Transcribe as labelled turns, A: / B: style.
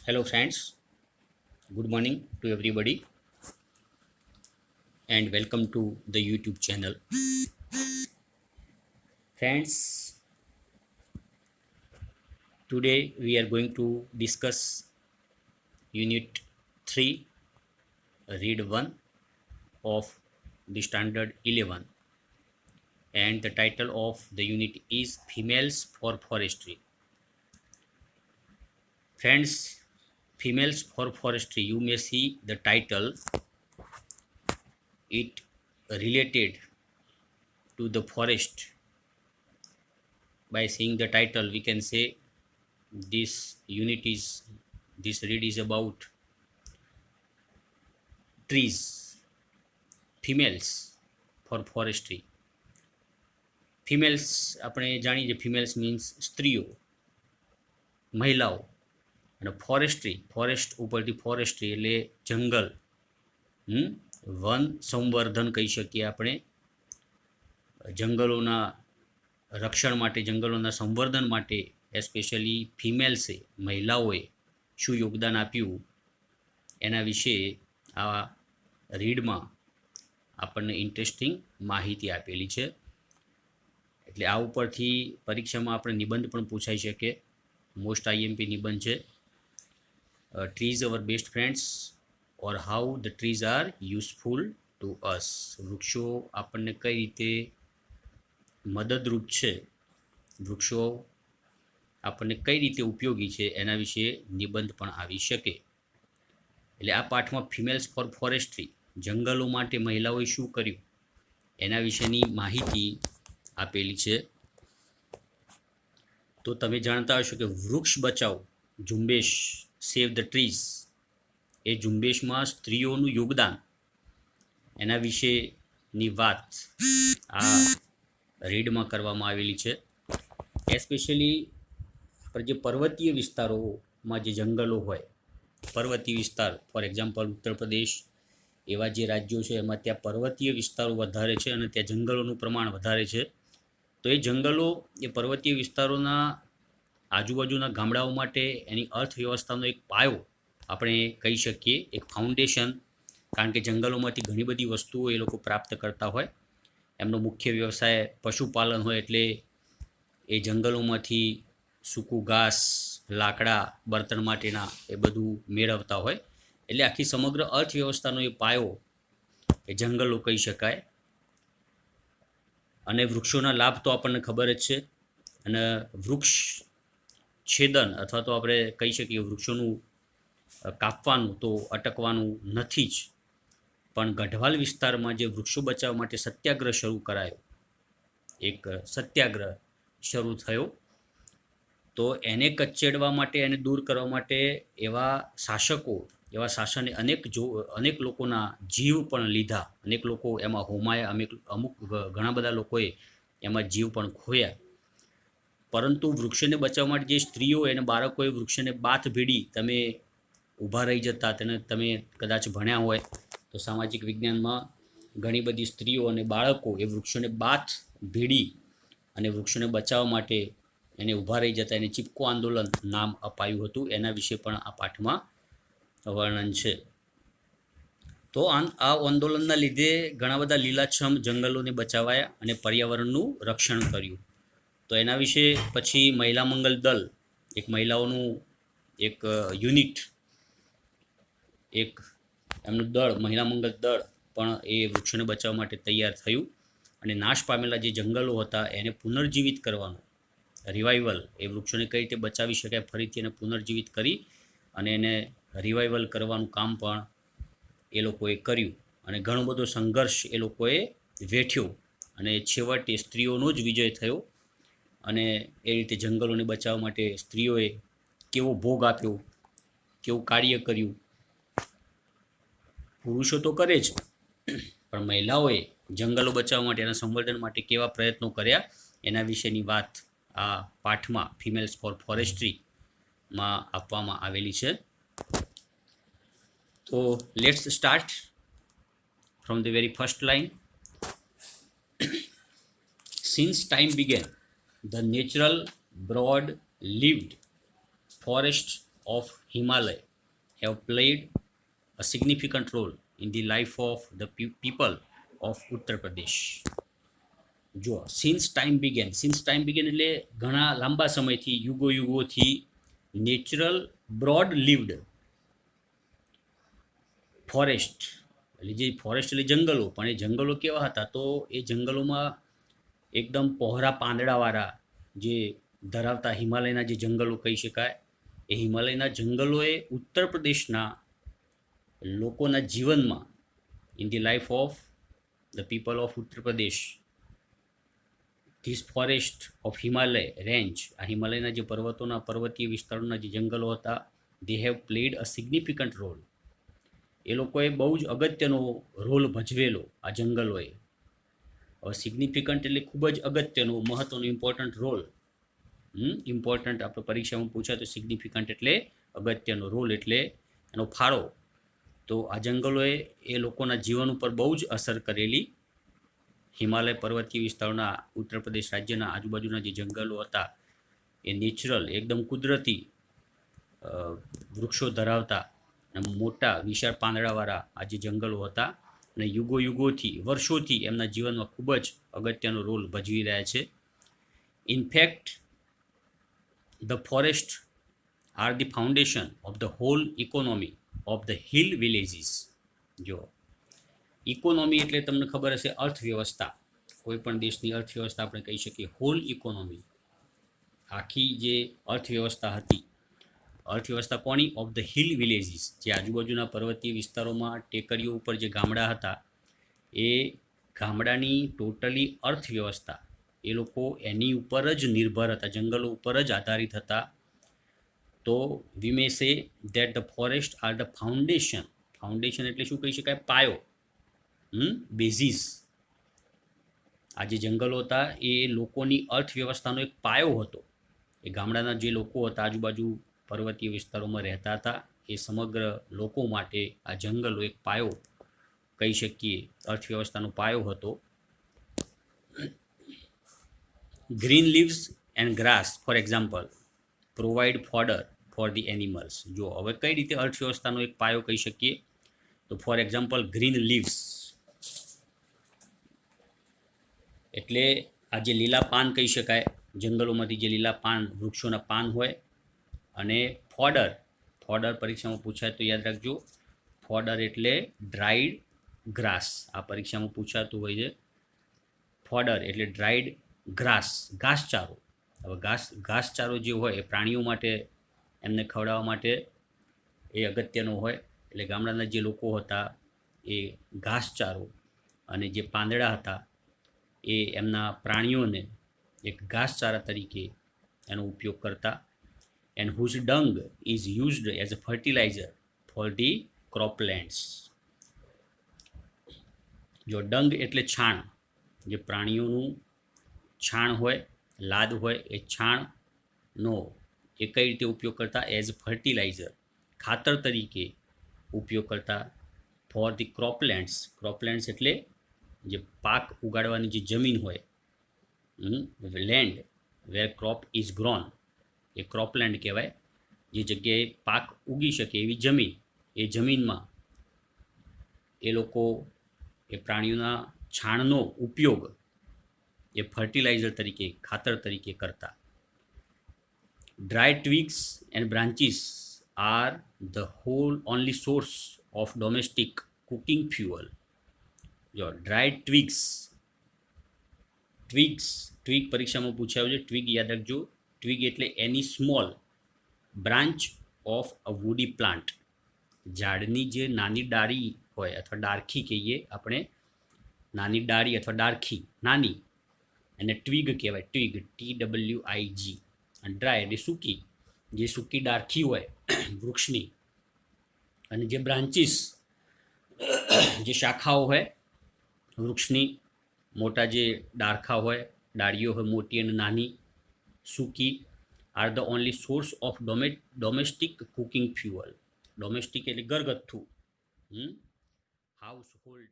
A: Hello, friends. Good morning to everybody, and welcome to the YouTube channel. Friends, today we are going to discuss Unit 3, Read 1 of the Standard 11, and the title of the unit is Females for Forestry. Friends, Females for Forestry, you may see the title, it related to the forest. By seeing the title, we can say this read is about trees, females for forestry. Females આપણે જાણીએ છીએ, females means સ્ત્રીઓ, મહિલાઓ. અને forest ઉપરથી forestry એટલે જંગલ, one સંવર્ધન કહી શકીએ આપણે. જંગલોના રક્ષણ માટે, જંગલોના સંવર્ધન માટે એસ્પેશિયલી ફિમેલ્સે, મહિલાઓએ શું યોગદાન આપ્યું એના વિશે આ રીડમાં આપણને ઇન્ટરેસ્ટિંગ માહિતી આપેલી છે. એટલે આ ઉપરથી પરીક્ષામાં આપણે નિબંધ પણ પૂછાઈ શકે. મોસ્ટ આઈએમપી નિબંધ છે. Trees our best friends or how the trees are useful two અસ. વૃક્ષો આપણને કઈ રીતે મદદરૂપ છે, વૃક્ષો આપણને કઈ રીતે ઉપયોગી છે એના વિશે નિબંધ પણ આવી શકે. એટલે આ પાઠમાં ફિમેલ્સ ફોર ફોરેસ્ટ્રી, જંગલો માટે મહિલાઓએ શું કર્યું એના વિશેની માહિતી આપેલી છે. તો તમે જાણતા હશો કે વૃક્ષ બચાવ ઝુંબેશ, સેવ ધ ટ્રીઝ, એ ઝુંબેશમાં સ્ત્રીઓનું યોગદાન એના વિશેની વાત આ રીડમાં કરવામાં આવેલી છે. એસ્પેશિયલી આપણે જે પર્વતીય વિસ્તારોમાં જે જંગલો હોય, પર્વતીય વિસ્તાર, ફોર એક્ઝામ્પલ ઉત્તર પ્રદેશ, એવા જે રાજ્યો છે એમાં ત્યાં પર્વતીય વિસ્તારો વધારે છે અને ત્યાં જંગલોનું પ્રમાણ વધારે છે. તો એ જંગલો, એ પર્વતીય વિસ્તારોના આજુબાજુના ગામડાઓ માટે એની અર્થવ્યવસ્થાનો એક પાયો આપણે કહી શકીએ, એક ફાઉન્ડેશન. કારણ કે જંગલોમાંથી ઘણી બધી વસ્તુઓ એ લોકો પ્રાપ્ત કરતા હોય. એમનો મુખ્ય વ્યવસાય પશુપાલન હોય, એટલે એ જંગલોમાંથી સૂકું ઘાસ, લાકડા, બળતણ માટેના એ બધું મેળવતા હોય. એટલે આખી સમગ્ર અર્થવ્યવસ્થાનો એ પાયો એ જંગલો કહી શકાય. અને વૃક્ષોના લાભ તો આપણને ખબર જ છે. અને વૃક્ષ છેદન અથવા તો આપણે કહી શકીએ વૃક્ષોનું કાપવાનું તો અટકવાનું નથી જ, પણ ગઢવાલ વિસ્તારમાં જે વૃક્ષો બચાવવા માટે સત્યાગ્રહ શરૂ કરાયો, એક સત્યાગ્રહ શરૂ થયો, તો એને કચેડવા માટે, એને દૂર કરવા માટે એવા શાસને અનેક લોકોના જીવ પણ લીધા. અનેક લોકો એમાં હોમાયા, અમુક ઘણા બધા લોકોએ એમાં જીવ પણ ખોયા. પરંતુ વૃક્ષને બચાવવા માટે જે સ્ત્રીઓ અને બાળકોએ વૃક્ષને બાથ ભીડી, તમે ઊભા રહી જતા, તમે કદાચ ભણ્યા હોય તો સામાજિક વિજ્ઞાનમાં ઘણી બધી સ્ત્રીઓ અને બાળકો એ વૃક્ષોને બાથ ભીડી અને વૃક્ષોને બચાવવા માટે એને ઊભા રહી જતા, એને ચીપકો આંદોલન નામ અપાયું હતું. એના વિશે પણ આ પાઠમાં વર્ણન છે. તો આ આંદોલનના લીધે ઘણા બધા લીલાછમ જંગલોને બચાવાયા અને પર્યાવરણનું રક્ષણ કર્યું. તો એના વિશે પછી મહિલા મંગલ દળ, એક મહિલાઓનું એક યુનિટ, એક એમનું દળ, મહિલા મંગલ દળ પણ એ વૃક્ષોને બચાવવા માટે તૈયાર થયું. અને નાશ પામેલા જે જંગલો હતા એને પુનર્જીવિત કરવાનું, રિવાઇવલ, એ વૃક્ષોને કઈ રીતે બચાવી શકાય ફરીથી એને પુનર્જીવિત કરી અને એને રિવાઇવલ કરવાનું કામ પણ એ લોકોએ કર્યું. અને ઘણો બધો સંઘર્ષ એ લોકોએ વેઠ્યો અને છેવટે સ્ત્રીઓનો જ વિજય થયો. અને એ રીતે જંગલોને બચાવવા માટે સ્ત્રીઓએ કેવો ભોગ આપ્યો, કેવું કાર્ય કર્યું. પુરુષો તો કરે જ, પણ મહિલાઓએ જંગલો બચાવવા માટે, એના સંવર્ધન માટે કેવા પ્રયત્નો કર્યા એના વિશેની વાત આ પાઠમાં ફિમેલ્સ ફોર ફોરેસ્ટ્રીમાં આપવામાં આવેલી છે. તો let's start from the very first line. Since time began, the natural, broad-leaved forest of Himalaya have played a significant role in the life of the people of Uttar Pradesh. જો since time began એટલે ઘણા લાંબા સમયથી યુગોથી natural broad લીવડ forest એટલે જે forest એટલે જંગલો, પણ એ જંગલો કેવા હતા તો એ જંગલોમાં એકદમ પહોળા પાંદડાવાળા જે ધરાવતા હિમાલયના જે જંગલો કહી શકાય, એ હિમાલયના જંગલોએ ઉત્તર પ્રદેશના લોકોના જીવનમાં in the life of the people of Uttar Pradesh this forest of Himalaya range, આ હિમાલયના જે પર્વતીય વિસ્તારોના જે જંગલો હતા, they have played a significant role. એ લોકોએ બહુ જ અગત્યનો રોલ ભજવેલો આ જંગલોએ. હવે સિગ્નિફિકન્ટ એટલે ખૂબ જ અગત્યનો, મહત્ત્વનો, ઇમ્પોર્ટન્ટ રોલ. ઇમ્પોર્ટન્ટ આપણે પરીક્ષામાં પૂછાય તો સિગ્નિફિકન્ટ એટલે અગત્યનો, રોલ એટલે એનો ફાળો. તો આ જંગલોએ એ લોકોના જીવન ઉપર બહુ જ અસર કરેલી. હિમાલય પર્વતીય વિસ્તારોના ઉત્તર પ્રદેશ રાજ્યના આજુબાજુના જે જંગલો હતા એ નેચરલ, એકદમ કુદરતી વૃક્ષો ધરાવતા અને મોટા વિશાળ પાંદડાવાળા આ જે જંગલો હતા અને યુગોથી વર્ષોથી એમના જીવનમાં ખૂબ જ અગત્યનો રોલ ભજવી રહ્યા છે. In fact the forest are the foundation of the whole economy of the hill villages. જો ઇકોનોમી એટલે તમને ખબર હશે અર્થવ્યવસ્થા, કોઈ પણ દેશની અર્થવ્યવસ્થા આપણે કહી શકીએ. હોલ ઇકોનોમી, આખી જે અર્થવ્યવસ્થા હતી, અર્થવ્યવસ્થા કોની? ઓફ ધ હિલ વિલેજીસ, જે આજુબાજુના પર્વતીય વિસ્તારોમાં ટેકરીઓ ઉપર જે ગામડા હતા, એ ગામડાની ટોટલી અર્થવ્યવસ્થા એ લોકો એની ઉપર જ નિર્ભર હતા, જંગલો ઉપર જ આધારિત હતા. તો we may say that the forest are the foundation. Foundation એટલે શું કહી શકાય? પાયો, બેઝિસ. આ જે જંગલો હતા એ લોકોની અર્થવ્યવસ્થાનો એક પાયો હતો. એ ગામડાના જે લોકો હતા, આજુબાજુ પર્વતીય વિસ્તારોમાં રહેતા હતા, એ સમગ્ર લોકો માટે આ જંગલો એક પાયો કહી શકીએ, અર્થવ્યવસ્થાનો પાયો હતો. Green leaves and grass for example provide fodder for the animals. જો હવે કઈ રીતે અર્થવ્યવસ્થાનો એક પાયો કહી શકીએ? તો ફોર એક્ઝામ્પલ ગ્રીન લીવ્સ એટલે આ જે લીલા પાન કહી શકાય, જંગલોમાંથી જે લીલા પાન, વૃક્ષોના પાન હોય. અને ફોડર પરીક્ષામાં પૂછાય તો યાદ રાખજો, ફોડર એટલે ડ્રાઈડ ગ્રાસ. આ પરીક્ષામાં પૂછાતું હોય છે. ફોડર એટલે ડ્રાઈડ ગ્રાસ, ઘાસચારો. હવે ઘાસચારો જે હોય એ પ્રાણીઓ માટે, એમને ખવડાવવા માટે એ અગત્યનો હોય. એટલે ગામડાના જે લોકો હતા એ ઘાસચારો અને જે પાંદડા હતા એ એમના પ્રાણીઓને એક ઘાસચારા તરીકે એનો ઉપયોગ કરતા. And whose dung is used as a fertiliser for the croplands. જો ડંગ એટલે છાણ, જે પ્રાણીઓનું છાણ હોય, લાદ હોય, એ છાણનો એ કઈ રીતે ઉપયોગ કરતા? એઝ ફર્ટિલાઇઝર, ખાતર તરીકે ઉપયોગ કરતા. Four the ક્રોપલેન્ડ્સ. ક્રોપલેન્ડ્સ એટલે જે પાક ઉગાડવાની જે જમીન હોય, land where crop is grown, એ ક્રોપલેન્ડ કહેવાય. જે જગ્યાએ પાક ઉગી શકે એવી જમીન, એ જમીનમાં એ લોકો એ પ્રાણીઓના છાણનો ઉપયોગ એ ફર્ટિલાઇઝર તરીકે, ખાતર તરીકે કરતા. Dry twigs and branches are the only source of domestic cooking fuel. જો ડ્રાય ટ્વિગ્સ, ટ્વિગ પરીક્ષામાં પૂછાયું છે. ટ્વિગ યાદ રાખજો. ટ્વિગ એટલે એની small branch of a woody plant. ઝાડની જે નાની ડાળી હોય અથવા ડારખી કહીએ આપણે, નાની ડાળી અથવા ડારખી, નાની, એને ટ્વિગ કહેવાય. Twigg, TWIG. અને ડ્રાય એટલે સૂકી, જે સૂકી ડારખી હોય વૃક્ષની. અને જે બ્રાન્ચીસ, જે શાખાઓ હોય વૃક્ષની, મોટા જે ડારખા હોય, ડાળીઓ હોય મોટી અને નાની, સૂકી, R the only source of domestic cooking fuel. Domestic એટલે ઘરગથ્થુ, હાઉસ હોલ્ડ